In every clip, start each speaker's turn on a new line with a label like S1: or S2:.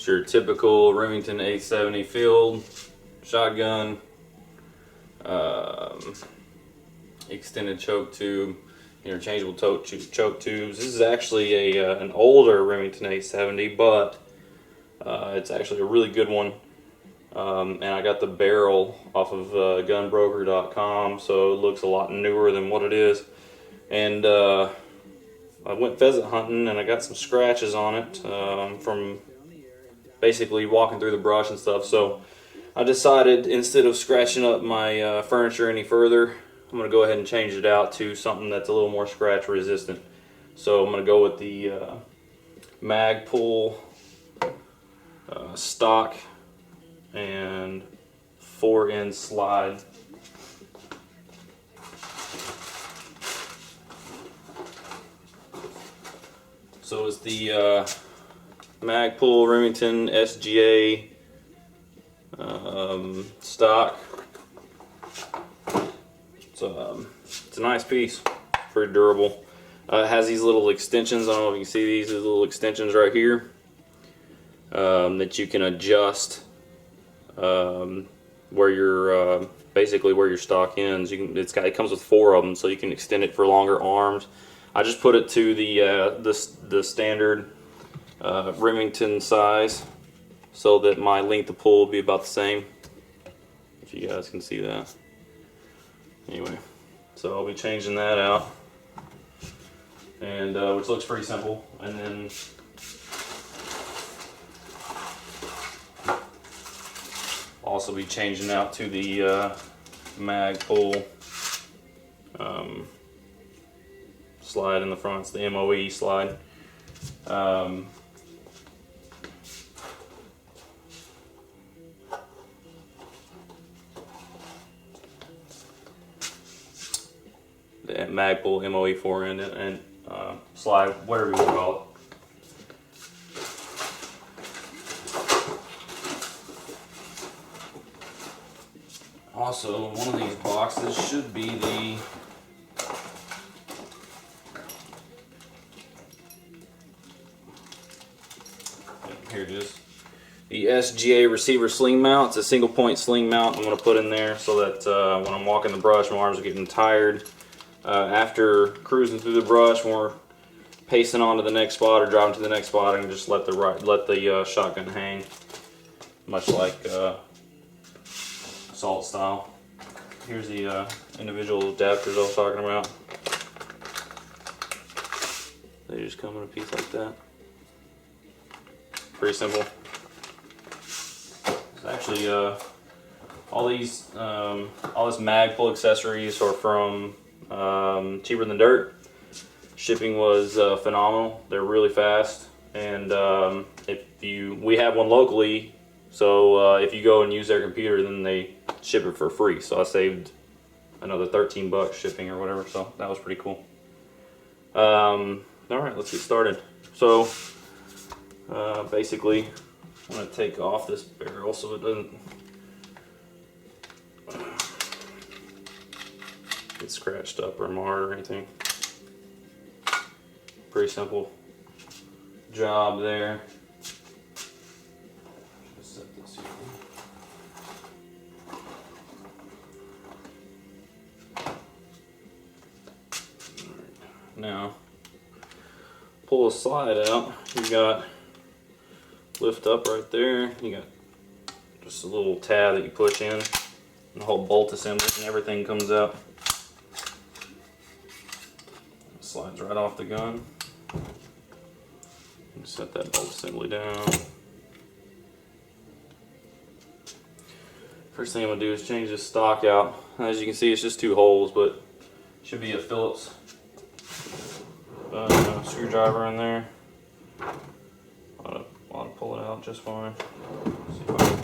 S1: It's your typical Remington 870 field shotgun, extended choke tube, interchangeable choke tubes. This is actually an older Remington 870, but it's actually a really good one. And I got the barrel off of gunbroker.com, so it looks a lot newer than what it is. And I went pheasant hunting and I got some scratches on it from basically walking through the brush and stuff. So I decided, instead of scratching up my furniture any further, I'm going to go ahead and change it out to something that's a little more scratch resistant. So I'm going to go with the Magpul stock and forend slide. So it's the Magpul Remington SGA stock. It's a nice piece, pretty durable. It has these little extensions. I don't know if you can see these little extensions right here that you can adjust where your basically where your stock ends. It comes with 4 of them, so you can extend it for longer arms. I just put it to the standard Remington size, so that my length of pull will be about the same. If you guys can see that. Anyway, so I'll be changing that out, and which looks pretty simple. And then also be changing out to the Magpul slide in the front. It's the MOE slide. The Magpul MOE forend and slide, whatever you want to call it. Also, one of these boxes should be the here it is. The SGA receiver sling mount. It's a single point sling mount I'm going to put in there so that when I'm walking the brush, my arms are getting tired. After cruising through the brush, when we're pacing on to the next spot or driving to the next spot, I can just let the shotgun hang, much like assault style. Here's the individual adapters I was talking about. They just come in a piece like that. Pretty simple. It's actually all this Magpul accessories are from Cheaper Than Dirt. Shipping was phenomenal. They're really fast, and we have one locally, so if you go and use their computer, then they ship it for free. So I saved another 13 bucks shipping or whatever. So that was pretty cool. All right, let's get started. So basically, I'm going to take off this barrel so it doesn't get scratched up or marred or anything. Pretty simple job there. Just set this here. Right. Now, pull the slide out. You got lift up right there. You got just a little tab that you push in, and the whole bolt assembly and everything comes out. It slides right off the gun. Set that bolt assembly down. First thing I'm going to do is change this stock out. As you can see, it's just 2 holes, but it should be a Phillips screwdriver in there. I'll pull it out just fine. See if I can.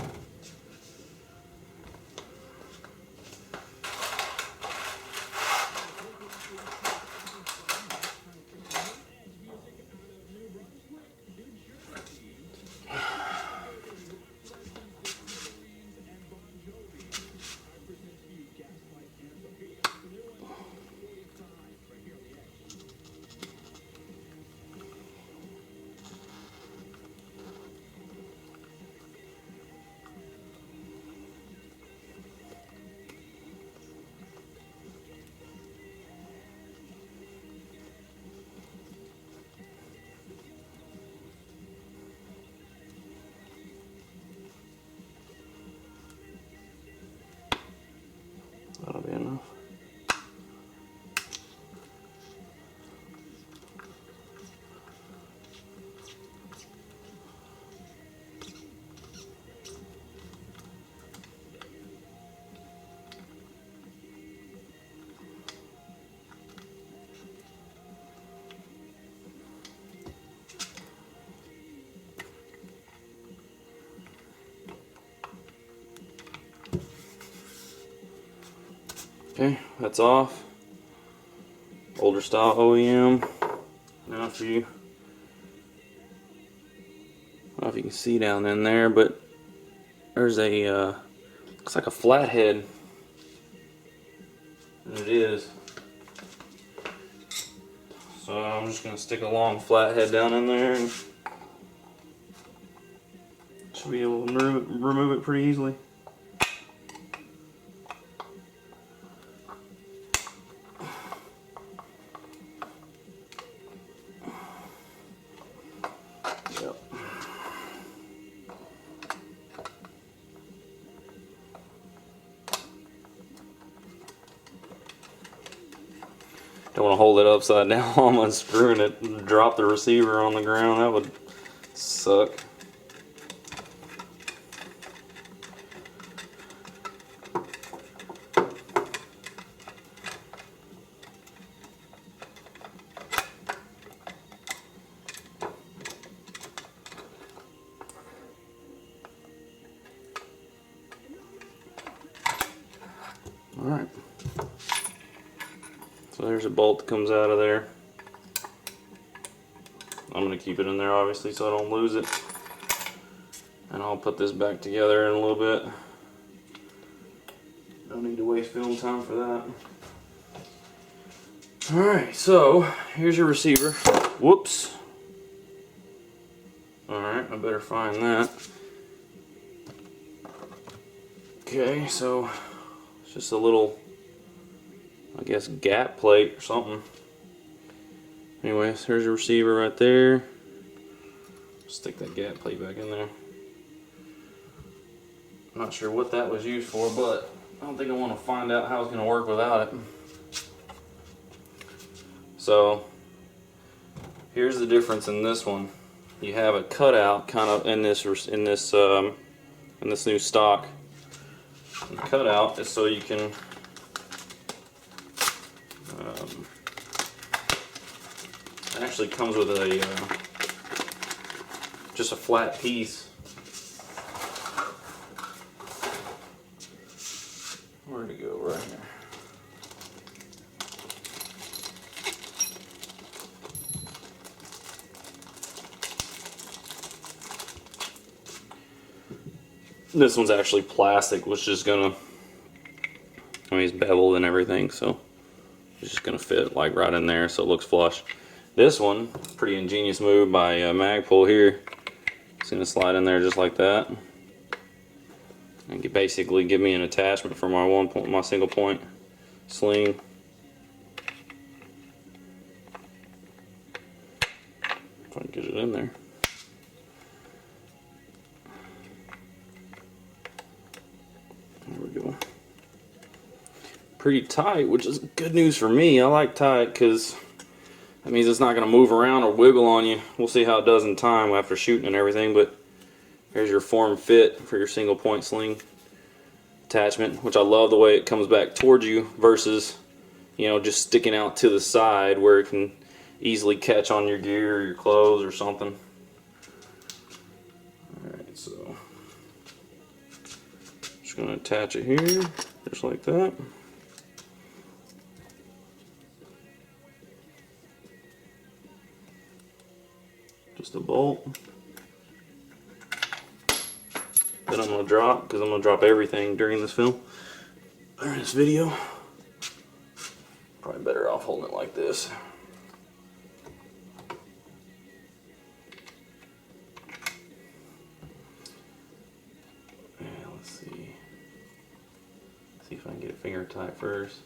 S1: Okay, that's off. Older style OEM. Now if you, I don't know if you can see down in there, but there's a, looks like a flathead. And it is. So I'm just going to stick a long flathead down in there and should be able to remove it pretty easily. Yep. Don't want to hold it upside down while I'm unscrewing it and drop the receiver on the ground. That would suck. Alright, so there's a bolt that comes out of there. I'm going to keep it in there obviously so I don't lose it. And I'll put this back together in a little bit. No need to waste film time for that. Alright, so here's your receiver. Whoops. Alright, I better find that. Okay, so it's just a little, I guess, gap plate or something. Anyways, here's your receiver right there. Stick that gap plate back in there. I'm not sure what that was used for, but I don't think I want to find out how it's going to work without it. So here's the difference in this one. You have a cutout kind of in this new stock. The cutout is so you can it actually comes with a just a flat piece. Where'd it go? Right here. This one's actually plastic, which is gonna, I mean, it's beveled and everything, so it's just gonna fit like right in there so it looks flush. This one, pretty ingenious move by Magpul here. It's gonna slide in there just like that. And basically give me an attachment for my single point sling. If I can get it in there. There we go. Pretty tight, which is good news for me. I like tight because that means it's not going to move around or wiggle on you. We'll see how it does in time after shooting and everything, but here's your form fit for your single point sling attachment, which I love the way it comes back towards you versus, you know, just sticking out to the side where it can easily catch on your gear or your clothes or something. Alright, so just going to attach it here, just like that. Just a bolt. That I'm going to drop, because I'm going to drop everything during this film, during this video. Probably better off holding it like this. Yeah, let's see. See if I can get it finger tight first.